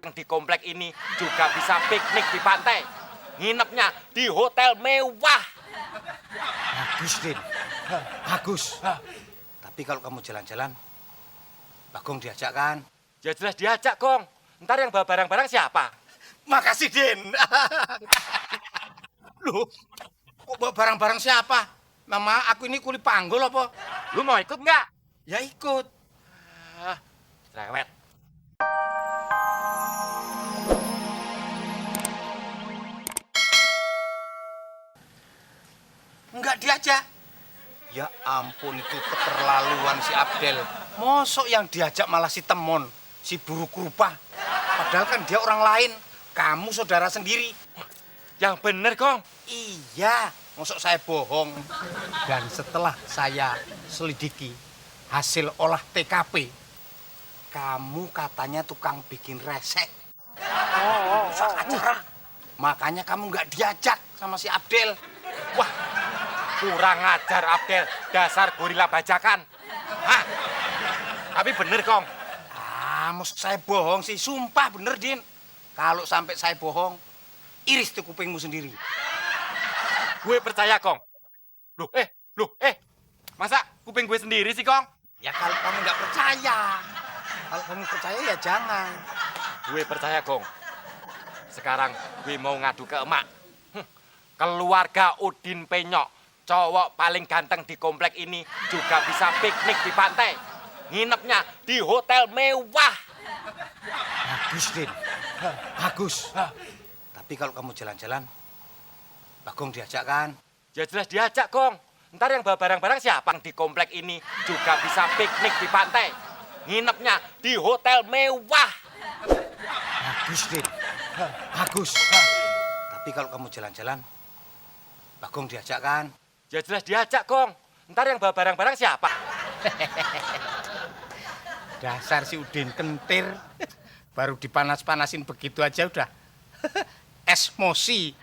ganteng di komplek ini juga bisa piknik di pantai. Nginepnya di hotel mewah. Bagus, Din. Bagus. Tapi kalau kamu jalan-jalan, Bagong diajak kan? Ya jelas diajak, Gong. Ntar yang bawa barang-barang siapa? Makasih, Din. Loh, kok bawa barang-barang siapa? Mama, aku ini kuli panggul apa? Lu mau ikut nggak? Ya ikut. Cerewet. Enggak diajak. Ya ampun, itu keterlaluan si Abdel. Mosok yang diajak malah si Temon, si buruk rupa. Padahal kan dia orang lain. Kamu saudara sendiri. Yang bener, Gong. Iya, mosok saya bohong. Dan setelah saya selidiki hasil olah TKP, kamu katanya tukang bikin resek. Rusak acara. Makanya kamu nggak diajak sama si Abdel. Wah, kurang ajar Abdel, dasar gorila bajakan. Hah? Tapi bener, Gong. Mosok saya bohong sih, sumpah bener, Din. Kalau sampai saya bohong, iris tuh kupingmu sendiri. Gue percaya, Gong. Loh, masa kuping gue sendiri sih, Gong? Ya kalau kamu nggak percaya. Kalau kamu percaya ya jangan. Gue percaya, Gong. Sekarang gue mau ngadu ke emak. Keluarga Udin Penyok, cowok paling ganteng di komplek ini juga bisa piknik di pantai. Nginepnya di hotel mewah. Bagus, Din. Bagus. Tapi kalau kamu jalan-jalan, Bagong diajak kan? Ya jelas diajak, Gong. Ntar yang bawa barang-barang siapa di komplek ini juga bisa piknik di pantai. Nginepnya di hotel mewah. Bagus, Din. Bagus. Tapi kalau kamu jalan-jalan, Bagong diajak kan? Ya jelas diajak, Gong. Ntar yang bawa barang-barang siapa? Dasar si Udin kentir. Baru dipanas-panasin begitu aja udah esmosi.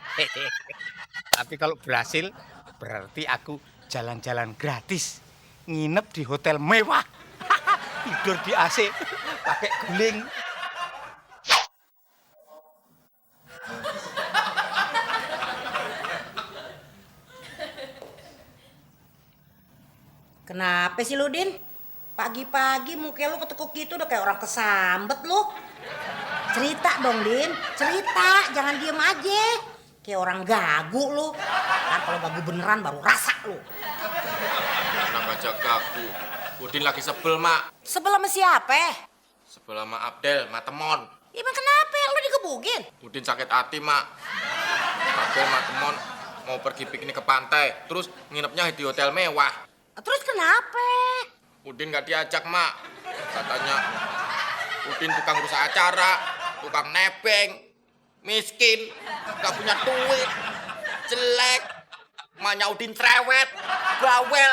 Tapi kalau berhasil, berarti aku jalan-jalan gratis. Nginep di hotel mewah. Tidur di AC, pakai guling. Kenapa sih lu, Din? Pagi-pagi muka lu ketekuk gitu udah kayak orang kesambet lu. Cerita dong, Din. Cerita, jangan diem aja. Kayak orang gagu lu. Ntar kalau gagu beneran baru rasa lu. Anak aja gagu. Udin lagi sebel, Mak. Sebel sama siapa? Sebel sama Abdel, sama Temon. Ya emang kenapa lu digebugin? Udin sakit hati, Mak. Abdel sama Temon mau pergi piknik ke pantai, terus nginepnya di hotel mewah. Terus kenapa? Udin nggak diajak, Mak. Katanya Udin tukang rusak acara, tukang nebeng, miskin, nggak punya duit, jelek. Maknya Udin cerewet, bawel,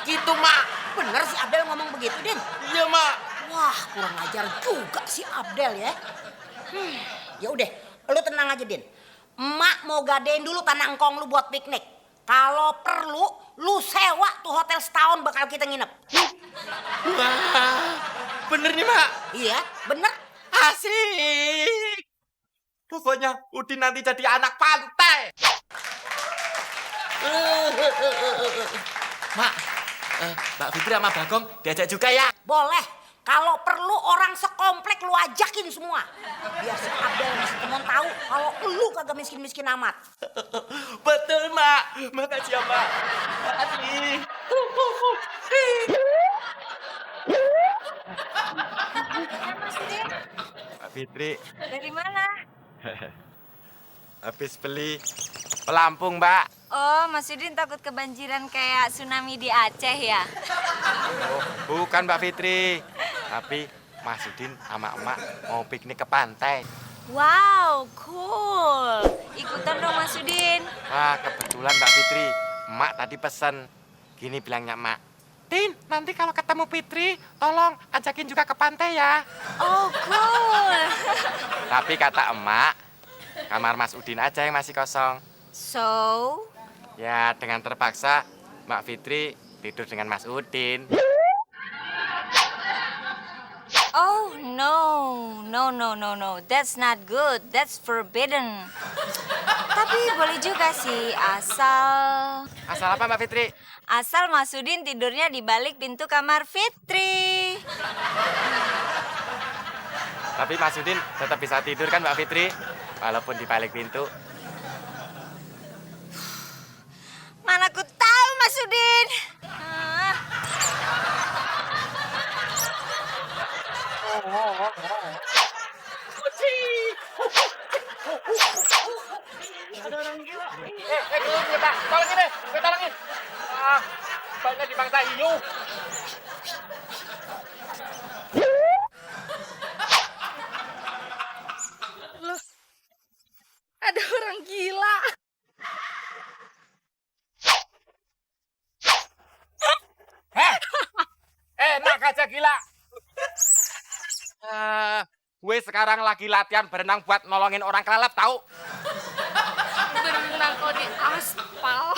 gitu, Mak. Bener si Abdel ngomong begitu, Din? Iya, Mak. Wah, kurang ajar juga si Abdel ya. Ya udah, lu tenang aja, Din. Emak mau gadein dulu tanah engkong lu buat piknik. Kalau perlu, lu sewa tuh hotel setahun bakal kita nginep. Wah, bener nih, Mak. Iya, bener. Asik. Pokoknya Udin nanti jadi anak pantai. Mak, Mbak Fitri sama Bagong diajak juga ya? Boleh. Kalau perlu orang sekomplek lu ajakin semua. Biar si Abdel sama si Temon tahu kalau lu kagak miskin-miskin amat. Betul, Mak. Makasih ya, Mak. Makasih. Mbak Fitri, Dari mana? habis beli pelampung, Mbak. Oh, Mas Udin takut kebanjiran kayak tsunami di Aceh ya? Oh, bukan Mbak Fitri. Tapi Mas Udin sama emak mau piknik ke pantai. Wow, cool. Ikutan dong Mas Udin. Wah, kebetulan Mbak Fitri. Emak tadi pesen. Gini bilangnya emak. Din, nanti kalau ketemu Fitri, tolong ajakin juga ke pantai ya. Oh, cool. Tapi kata emak, kamar Mas Udin aja yang masih kosong. So? Ya, dengan terpaksa Mbak Fitri tidur dengan Mas Udin. Oh, no. No, no, no, no. That's not good. That's forbidden. Tapi boleh juga sih, asal... Asal apa Mbak Fitri? Asal Mas Udin tidurnya di balik pintu kamar Fitri. Tapi Mas Udin tetap bisa tidur kan Mbak Fitri? Walaupun di balik pintu. Mana ku tahu Mas Udin. Ah. Kelurnya Pak, tolongin deh, gue tolongin. Ah, banyak di bangsa hiu. Ada orang gila. Enak aja gila. Gue sekarang lagi latihan berenang buat nolongin orang kelelep, tahu? Berenang kok di aspal.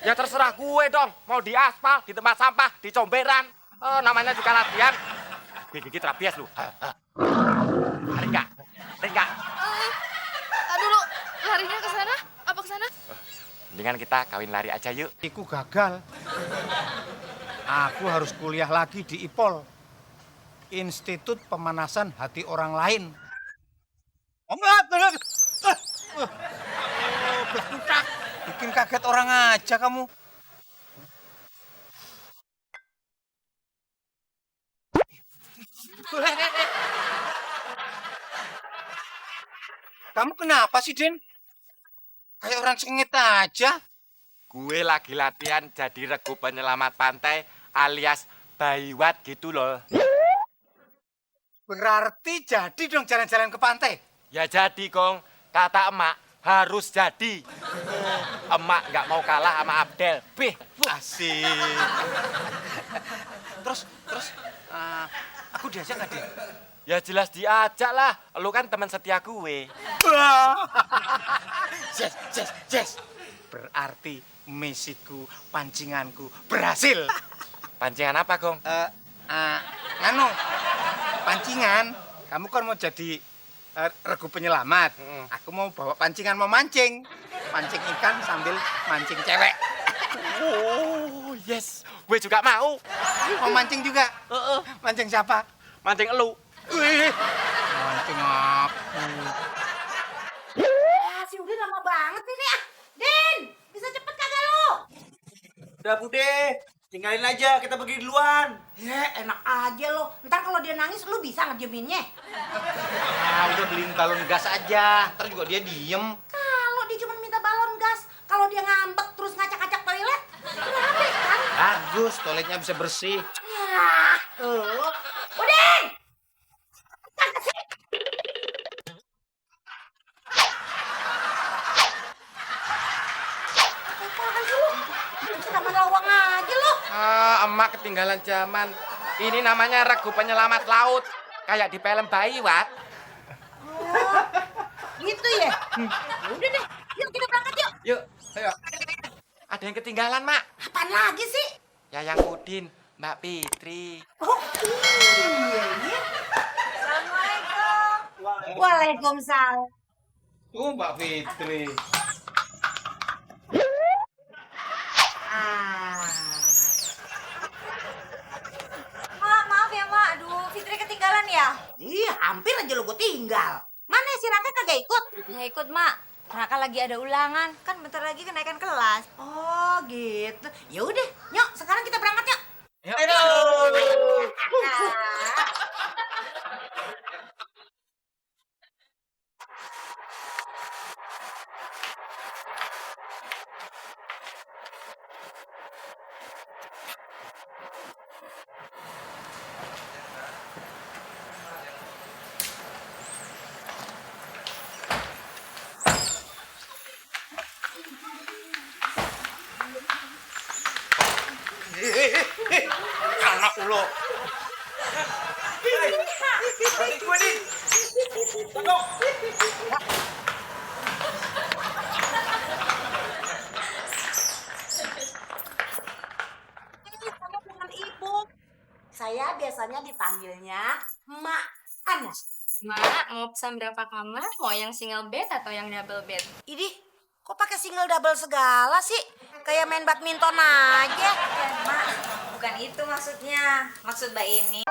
Ya terserah gue dong, mau di aspal, di tempat sampah, di comberan. Namanya juga latihan. Gue gigit rabies lu. Lari nggak? Lari nggak? Aduh lu, larinya ke sana? Apa ke sana? Mendingan kita kawin lari aja yuk. Iku gagal. Aku harus kuliah lagi di IPOL. Institut Pemanasan Hati Orang Lain. Bikin kaget orang aja kamu. Kamu kenapa sih, Den? Kayak orang sengit aja. Gue lagi latihan jadi regu penyelamat pantai alias bayiwat gitu loh. Berarti jadi dong jalan-jalan ke pantai. Ya jadi, Kong. Kata emak, harus jadi. Emak nggak mau kalah sama Abdel. Bih, Asik. Terus, aku diajak nggak, Den? ya jelas diajak lah. Lu kan teman setia gue. Yes. Berarti misiku, pancinganku berhasil. Pancingan apa, Kong? Nganu, pancingan. Kamu kan mau jadi regu penyelamat. Aku mau bawa pancingan, mau mancing. Mancing ikan sambil mancing cewek. Oh, yes. Gue juga mau. Mau mancing juga? Mancing siapa? Mancing elu. Wih, mancing aku. Si Udin lama banget ini ah. Din, bisa cepet kagak lu? Udah Bude, tinggalin aja, kita pergi duluan. Ya enak aja lo. Ntar kalau dia nangis lu bisa ngedieminnya. Udah beliin balon gas aja. Ntar juga dia diem. Kalau dia cuma minta balon gas, kalau dia ngambek terus ngacak-ngacak toilet, kenapa kan? Bagus, toiletnya bisa bersih. Ya, Udin! Tangkap sih! Apaan sih lu? Taman lawang aja lu. Emak ketinggalan zaman. Ini namanya regu penyelamat laut. Kayak di film Bayiwat. Oh, gitu ya? Udah deh, yuk kita berangkat yuk. Yuk, ayo. Ada yang ketinggalan, Mak. Apaan lagi sih? Yayang Udin, Mbak Fitri. Oh iya. Assalamualaikum. Waalaikumsalam. Mbak Fitri. Mak, maaf ya, Mak. Aduh, Fitri ketinggalan ya? Iya, hampir aja lo gue tinggal. Mana si Raka kagak ikut? Ya ikut, Mak. Raka lagi ada ulangan. Kan bentar lagi kenaikan kelas. Oh gitu. Ya udah, yuk sekarang kita berangkat yuk. Anak ulo. Sama dengan ibu. Saya biasanya dipanggilnya Mak Anas. Mak, mau pesan berapa kamar? Mau yang single bed atau yang double bed? Idih, kok pakai single double segala sih? Kayak main badminton aja. Mak, bukan itu maksudnya. Maksud Mbak ini